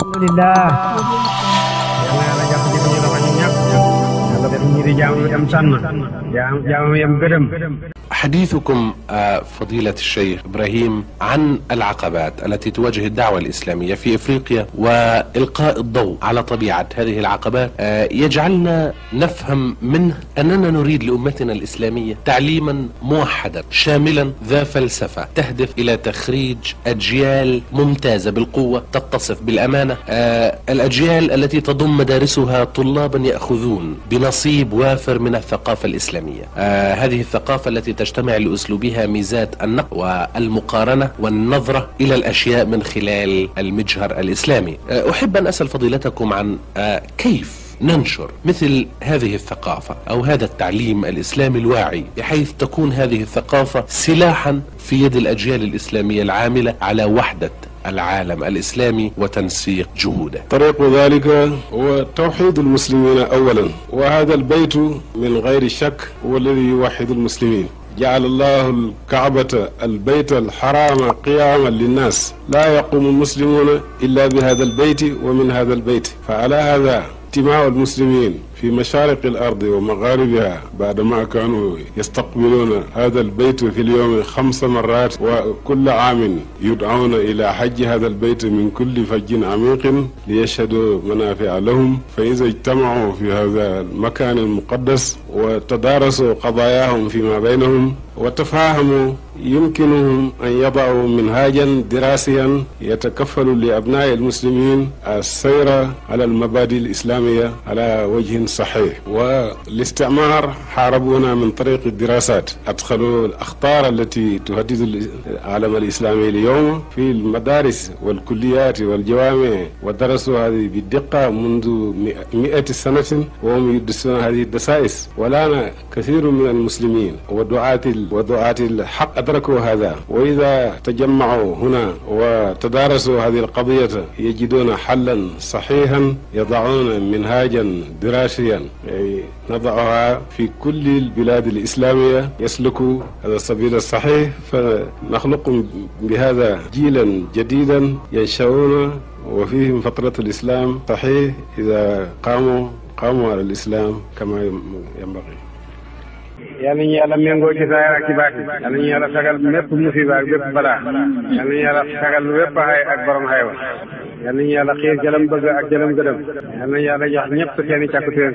Alhamdulillah. Yàlla yàlla jàpp ci ñu loxo ñu ñëpp. Yàlla def ñi di jaamu dem sànn. Jaamu yam gërëm. حديثكم فضيلة الشيخ إبراهيم عن العقبات التي تواجه الدعوة الإسلامية في إفريقيا وإلقاء الضوء على طبيعة هذه العقبات يجعلنا نفهم منه أننا نريد لأمتنا الإسلامية تعليما موحدا شاملا ذا فلسفة تهدف إلى تخريج أجيال ممتازة بالقوة تتصف بالأمانة، الأجيال التي تضم مدارسها طلابا يأخذون بنصيب وافر من الثقافة الإسلامية، هذه الثقافة التي تجتمع لأسلوبها ميزات النقد والمقارنة والنظرة إلى الأشياء من خلال المجهر الإسلامي. أحب أن أسأل فضيلتكم عن كيف ننشر مثل هذه الثقافة أو هذا التعليم الإسلامي الواعي بحيث تكون هذه الثقافة سلاحا في يد الأجيال الإسلامية العاملة على وحدة العالم الإسلامي وتنسيق جهوده. طريق ذلك هو توحيد المسلمين أولا، وهذا البيت من غير شك هو الذي يوحد المسلمين. جعل الله الكعبة البيت الحرام قياما للناس، لا يقوم المسلمون إلا بهذا البيت ومن هذا البيت. فعلى هذا اجتماع المسلمين في مشارق الأرض ومغاربها بعدما كانوا يستقبلون هذا البيت في اليوم 5 مرات، وكل عام يدعون إلى حج هذا البيت من كل فج عميق ليشهدوا منافع لهم. فإذا اجتمعوا في هذا المكان المقدس وتدارسوا قضاياهم فيما بينهم وتفاهموا، يمكنهم أن يضعوا منهاجا دراسيا يتكفل لأبناء المسلمين السير على المبادئ الإسلامية على وجه صحيح. والاستعمار حاربونا من طريق الدراسات، أدخلوا الأخطار التي تهدد العالم الإسلامي اليوم في المدارس والكليات والجوامع، ودرسوا هذه بالدقة منذ 100 سنة وهم يدرسون هذه الدسائس. والآن كثير من المسلمين ودعاة الحق أدركوا هذا، وإذا تجمعوا هنا وتدارسوا هذه القضية يجدون حلا صحيحا، يضعون منهاجا دراسيا نضعها في كل البلاد الإسلامية يسلكوا هذا السبيل الصحيح، فنخلق بهذا جيلا جديدا ينشؤون وفيهم فترة الإسلام صحيح إذا قاموا على الإسلام كما ينبغي. Yàlla ñu Yàlla méngoo ci saayir ak ci baati. Yàlla ñu Yàlla sagal mépp musiba ak bépp balaa. Yàlla ñu Yàlla sagal bépp xay ak borom xaywa. Yàlla ñu Yàlla xiir jëlam bëgg ak jëlam gëdëm. Yàlla ñu Yàlla jox ñëpp seeni càkkutéen.